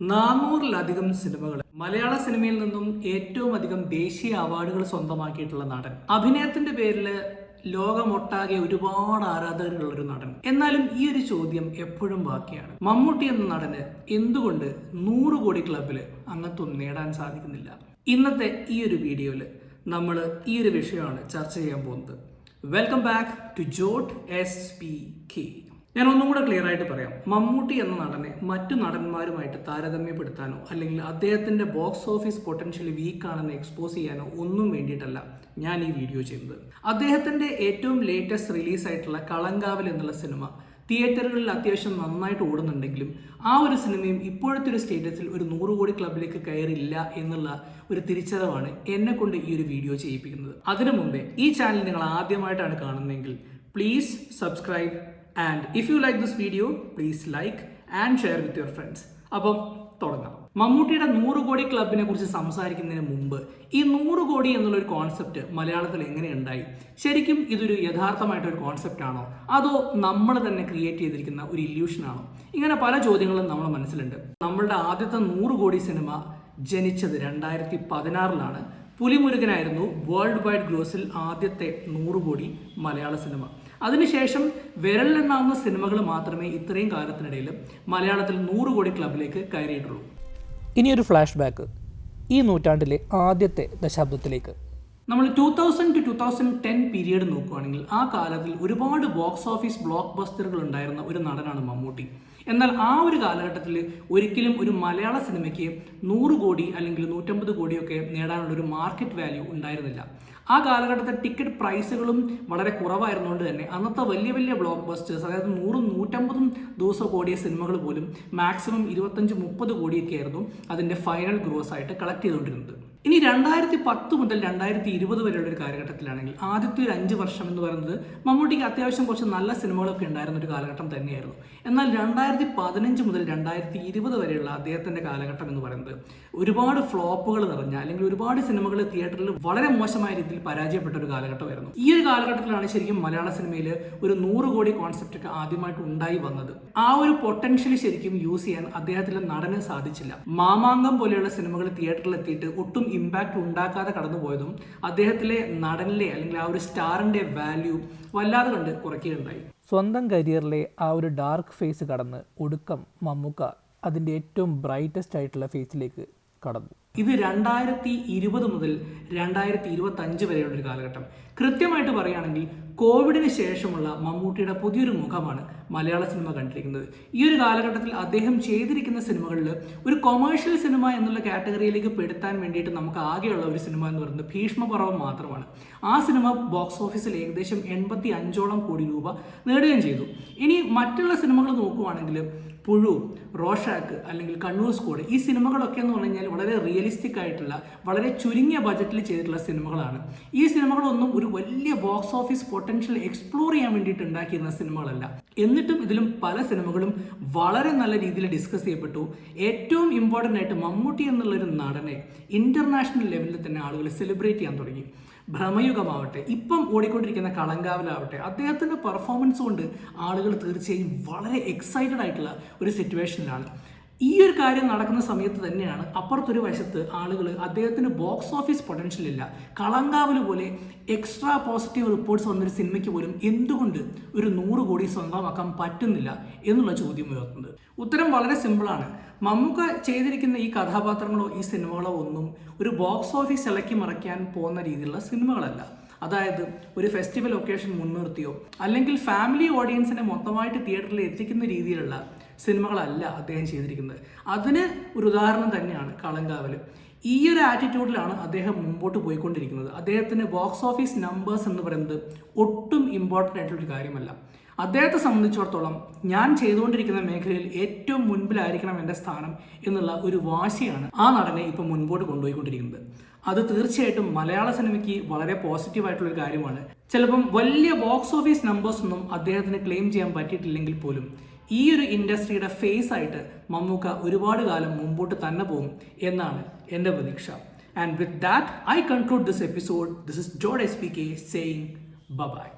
400-ലധികം സിനിമകൾ മലയാള സിനിമയിൽ നിന്നും ഏറ്റവും അധികം ദേശീയ അവാർഡുകൾ സ്വന്തമാക്കിയിട്ടുള്ള നടൻ. അഭിനയത്തിന്റെ പേരിൽ ലോകമൊട്ടാകെ ഒരുപാട് ആരാധകരുള്ള ഒരു നടൻ. എന്നാലും ഈ ഒരു ചോദ്യം എപ്പോഴും ബാക്കിയാണ്. മമ്മൂട്ടി എന്ന നടന് എന്തുകൊണ്ട് 100 കോടി ക്ലബിൽ അംഗത്വം നേടാൻ സാധിക്കുന്നില്ല? ഇന്നത്തെ ഈ ഒരു വീഡിയോയിൽ നമ്മൾ ഈ ഒരു വിഷയമാണ് ചർച്ച ചെയ്യാൻ പോകുന്നത്. വെൽക്കം ബാക്ക് ടു ജോട്ട് SPK. ഞാൻ ഒന്നും കൂടെ ക്ലിയർ ആയിട്ട് പറയാം. മമ്മൂട്ടി എന്ന നടനെ മറ്റു നടന്മാരുമായിട്ട് താരതമ്യപ്പെടുത്താനോ അല്ലെങ്കിൽ അദ്ദേഹത്തിന്റെ ബോക്സ് ഓഫീസ് പൊട്ടൻഷ്യൽ വീക്കാണെന്ന് എക്സ്പോസ് ചെയ്യാനോ ഒന്നും വേണ്ടിയിട്ടല്ല ഞാൻ ഈ വീഡിയോ ചെയ്യുന്നത്. അദ്ദേഹത്തിന്റെ ഏറ്റവും ലേറ്റസ്റ്റ് റിലീസായിട്ടുള്ള കളങ്കാവൽ എന്നുള്ള സിനിമ തിയേറ്ററുകളിൽ അത്യാവശ്യം നന്നായിട്ട് ഓടുന്നുണ്ടെങ്കിലും ആ ഒരു സിനിമയും ഇപ്പോഴത്തെ ഒരു സ്റ്റേറ്റസിൽ ഒരു 100 കോടി ക്ലബിലേക്ക് കയറില്ല എന്നുള്ള ഒരു തിരിച്ചറിവാണ് എന്നെ കൊണ്ട് ഈ ഒരു വീഡിയോ ചെയ്യിപ്പിക്കുന്നത്. അതിനു മുമ്പേ ഈ ചാനൽ നിങ്ങൾ ആദ്യമായിട്ടാണ് കാണുന്നതെങ്കിൽ please subscribe. And if you like this video, please like and share with your friends. അപ്പം തുടങ്ങാം. മമ്മൂട്ടിയുടെ 100 കോടി ക്ലബിനെ കുറിച്ച് സംസാരിക്കുന്നതിന് മുമ്പ് ഈ 100 കോടി എന്നുള്ള ഒരു കോൺസെപ്റ്റ് മലയാളത്തിൽ എങ്ങനെയുണ്ടായി? ശരിക്കും ഇതൊരു യഥാർത്ഥമായിട്ടൊരു കോൺസെപ്റ്റ് ആണോ, അതോ നമ്മൾ തന്നെ ക്രിയേറ്റ് ചെയ്തിരിക്കുന്ന ഒരു ഇല്യൂഷൻ ആണോ? ഇങ്ങനെ പല ചോദ്യങ്ങളും നമ്മുടെ മനസ്സിലുണ്ട്. നമ്മളുടെ ആദ്യത്തെ 100 കോടി സിനിമ ജനിച്ചത് 2016-ലാണ്. പുലിമുരുകനായിരുന്നു വേൾഡ് വൈഡ് ഗ്രോസിൽ ആദ്യത്തെ 100 കോടി മലയാള സിനിമ. അതിനുശേഷം വിരലിലെണ്ണാവുന്ന സിനിമകൾ മാത്രമേ ഇത്രയും കാലത്തിനിടയിൽ മലയാളത്തിൽ 100 കോടി ക്ലബിലേക്ക് കയറിയിട്ടുള്ളൂ. ഇനിയൊരു ഫ്ലാഷ് ബാക്ക് ഈ നൂറ്റാണ്ടിലെ ആദ്യത്തെ ദശാബ്ദത്തിലേക്ക്. നമ്മൾ 2000 to 2010 പീരീഡ് നോക്കുകയാണെങ്കിൽ ആ കാലത്തിൽ ഒരുപാട് ബോക്സ് ഓഫീസ് ബ്ലോക്ക് ബസ്റ്ററുകൾ ഉണ്ടായിരുന്ന ഒരു നടനാണ് മമ്മൂട്ടി. എന്നാൽ ആ ഒരു കാലഘട്ടത്തിൽ ഒരിക്കലും ഒരു മലയാള സിനിമയ്ക്ക് 100 കോടി അല്ലെങ്കിൽ 150 കോടിയൊക്കെ നേടാനുള്ള ഒരു മാർക്കറ്റ് വാല്യൂ ഉണ്ടായിരുന്നില്ല. ആ കാലഘട്ടത്തെ ടിക്കറ്റ് പ്രൈസുകളും വളരെ കുറവായിരുന്നുകൊണ്ട് തന്നെ അന്നത്തെ വലിയ വലിയ ബ്ലോക്ക് ബസ്റ്റേഴ്സ്, അതായത് 100-150 ദിവസം കോടിയ സിനിമകൾ പോലും മാക്സിമം 25-30 കോടിയൊക്കെ ആയിരുന്നു അതിൻ്റെ ഫൈനൽ ഗ്രോസ് ആയിട്ട് കളക്ട് ചെയ്തുകൊണ്ടിരുന്നത്. ഇനി 2010 മുതൽ 2020 വരെയുള്ള ഒരു കാലഘട്ടത്തിലാണെങ്കിൽ ആദ്യത്തെ ഒരു 5 വർഷം എന്ന് പറയുന്നത് മമ്മൂട്ടിക്ക് അത്യാവശ്യം കുറച്ച് നല്ല സിനിമകളൊക്കെ ഉണ്ടായിരുന്ന ഒരു കാലഘട്ടം തന്നെയായിരുന്നു. എന്നാൽ 2015 മുതൽ 2020 വരെയുള്ള അദ്ദേഹത്തിൻ്റെ കാലഘട്ടം എന്ന് പറയുന്നത് ഒരുപാട് ഫ്ലോപ്പുകൾ നിറഞ്ഞ അല്ലെങ്കിൽ ഒരുപാട് സിനിമകൾ തിയേറ്ററിൽ വളരെ മോശമായ രീതിയിൽ പരാജയപ്പെട്ട ഒരു കാലഘട്ടമായിരുന്നു. ഈ ഒരു കാലഘട്ടത്തിലാണ് ശരിക്കും മലയാള സിനിമയിൽ ഒരു 100 കോടി കോൺസെപ്റ്റ് ഒക്കെ ആദ്യമായിട്ട് ഉണ്ടായി വന്നത്. ആ ഒരു പൊട്ടൻഷ്യൽ ശരിക്കും യൂസ് ചെയ്യാൻ അദ്ദേഹത്തിൻ്റെ നടന് സാധിച്ചില്ല. മാമാങ്കം പോലെയുള്ള സിനിമകൾ തിയേറ്ററിൽ എത്തിയിട്ട് ഒട്ടും ഇമ്പാക്റ്റ് ഉണ്ടാക്കാതെ കടന്നുപോയതും അദ്ദേഹത്തിലെ നടനിലെ അല്ലെങ്കിൽ ആ ഒരു സ്റ്റാറിന്റെ വാല്യൂ വല്ലാതെ കണ്ട് കുറയ്ക്കുകയുണ്ടായി. സ്വന്തം കരിയറിലെ ആ ഒരു ഡാർക്ക് ഫേസ് കടന്ന് ഒടുക്കം മമ്മൂക്ക അതിൻ്റെ ഏറ്റവും ബ്രൈറ്റസ്റ്റ് ആയിട്ടുള്ള ഫേസിലേക്ക് കടന്നു. ഇത് 2020 മുതൽ 2025 വരെയുള്ള ഒരു കാലഘട്ടം. കൃത്യമായിട്ട് പറയുകയാണെങ്കിൽ കോവിഡിന് ശേഷമുള്ള മമ്മൂട്ടിയുടെ പുതിയൊരു മുഖമാണ് മലയാള സിനിമ കണ്ടിരിക്കുന്നത്. ഈ ഒരു കാലഘട്ടത്തിൽ അദ്ദേഹം ചെയ്തിരിക്കുന്ന സിനിമകളിൽ ഒരു കൊമേഴ്ഷ്യൽ സിനിമ എന്നുള്ള കാറ്റഗറിയിലേക്ക് പെടുത്താൻ വേണ്ടിയിട്ട് നമുക്ക് ആകെയുള്ള ഒരു സിനിമ എന്ന് പറയുന്നത് ഭീഷ്മപർവം മാത്രമാണ്. ആ സിനിമ ബോക്സ് ഓഫീസിൽ ഏകദേശം 85 കോടി രൂപ നേടുകയും ചെയ്തു. ഇനി മറ്റുള്ള സിനിമകൾ നോക്കുകയാണെങ്കിൽ പുഴു, റോഷാക്ക് അല്ലെങ്കിൽ കണ്ണൂർ സ്ക്വാഡ്, ഈ സിനിമകളൊക്കെ എന്ന് പറഞ്ഞു കഴിഞ്ഞാൽ വളരെ റിയലിസ്റ്റിക് ആയിട്ടുള്ള വളരെ ചുരുങ്ങിയ ബജറ്റിൽ ചെയ്തിട്ടുള്ള സിനിമകളാണ്. ഈ സിനിമകളൊന്നും ഒരു വലിയ ബോക്സ് ഓഫീസ് പൊട്ടൻഷ്യൽ എക്സ്പ്ലോർ ചെയ്യാൻ വേണ്ടിയിട്ട് ഉണ്ടാക്കിയിരുന്ന സിനിമകളല്ല. എന്നിട്ടും ഇതിലും പല സിനിമകളും വളരെ നല്ല രീതിയിൽ ഡിസ്കസ് ചെയ്യപ്പെട്ടു. ഏറ്റവും ഇമ്പോർട്ടൻ്റ് ആയിട്ട് മമ്മൂട്ടി എന്നുള്ളൊരു നടനെ ഇന്റർനാഷണൽ ലെവലിൽ തന്നെ ആളുകൾ സെലിബ്രേറ്റ് ചെയ്യാൻ തുടങ്ങി. ഭ്രമയുഗമാവട്ടെ, ഇപ്പം ഓടിക്കൊണ്ടിരിക്കുന്ന കളങ്കാവലാവട്ടെ, അദ്ദേഹത്തിൻ്റെ പെർഫോമൻസ് കൊണ്ട് ആളുകൾ തീർച്ചയായും വളരെ എക്സൈറ്റഡ് ആയിട്ടുള്ള ഒരു സിറ്റുവേഷനിലാണ്. ഈ ഒരു കാര്യം നടക്കുന്ന സമയത്ത് തന്നെയാണ് അപ്പുറത്തൊരു വശത്ത് ആളുകൾ അദ്ദേഹത്തിന് ബോക്സ് ഓഫീസ് പൊട്ടൻഷ്യൽ ഇല്ല, കളങ്കാവൽ പോലെ എക്സ്ട്രാ പോസിറ്റീവ് റിപ്പോർട്ട്സ് വന്നൊരു സിനിമയ്ക്ക് പോലും എന്തുകൊണ്ട് ഒരു 100 കോടി സ്വന്തമാക്കാൻ പറ്റുന്നില്ല എന്നുള്ള ചോദ്യം ഉയർത്തുന്നത്. ഉത്തരം വളരെ സിമ്പിളാണ്. മമ്മൂക്ക ചെയ്തിരിക്കുന്ന ഈ കഥാപാത്രങ്ങളോ ഈ സിനിമകളോ ഒന്നും ഒരു ബോക്സ് ഓഫീസ് ഇളക്കി മറയ്ക്കാൻ പോകുന്ന രീതിയിലുള്ള സിനിമകളല്ല. അതായത് ഒരു ഫെസ്റ്റിവൽ ഒക്കേഷൻ മുൻനിർത്തിയോ അല്ലെങ്കിൽ ഫാമിലി ഓഡിയൻസിനെ മൊത്തമായിട്ട് തിയേറ്ററിൽ എത്തിക്കുന്ന രീതിയിലുള്ള സിനിമകളല്ല അദ്ദേഹം ചെയ്തിരിക്കുന്നത്. അതിന് ഒരു ഉദാഹരണം തന്നെയാണ് കളങ്കാവൽ. ഈ ഒരു ആറ്റിറ്റ്യൂഡിലാണ് അദ്ദേഹം മുമ്പോട്ട് പോയിക്കൊണ്ടിരിക്കുന്നത്. അദ്ദേഹത്തിന് ബോക്സ് ഓഫീസ് നമ്പേഴ്സ് എന്ന് പറയുന്നത് ഒട്ടും ഇമ്പോർട്ടൻ്റ് ആയിട്ടുള്ളൊരു കാര്യമല്ല. അദ്ദേഹത്തെ സംബന്ധിച്ചിടത്തോളം ഞാൻ ചെയ്തുകൊണ്ടിരിക്കുന്ന മേഖലയിൽ ഏറ്റവും മുൻപിലായിരിക്കണം എൻ്റെ സ്ഥാനം എന്നുള്ള ഒരു വാശിയാണ് ആ നടനെ ഇപ്പം മുൻപോട്ട് കൊണ്ടുപോയിക്കൊണ്ടിരിക്കുന്നത്. അത് തീർച്ചയായിട്ടും മലയാള സിനിമയ്ക്ക് വളരെ പോസിറ്റീവായിട്ടുള്ളൊരു കാര്യമാണ്. ചിലപ്പം വലിയ ബോക്സ് ഓഫീസ് നമ്പേഴ്സ് ഒന്നും അദ്ദേഹത്തിന് ക്ലെയിം ചെയ്യാൻ പറ്റിയിട്ടില്ലെങ്കിൽ പോലും ഈ ഒരു ഇൻഡസ്ട്രിയുടെ ഫേസ് ആയിട്ട് മമ്മൂക്ക ഒരുപാട് കാലം മുമ്പോട്ട് തന്നെ പോകും എന്നാണ് എൻ്റെ പ്രതീക്ഷ. And with that I conclude this episode. This is jot SPK saying bye-bye.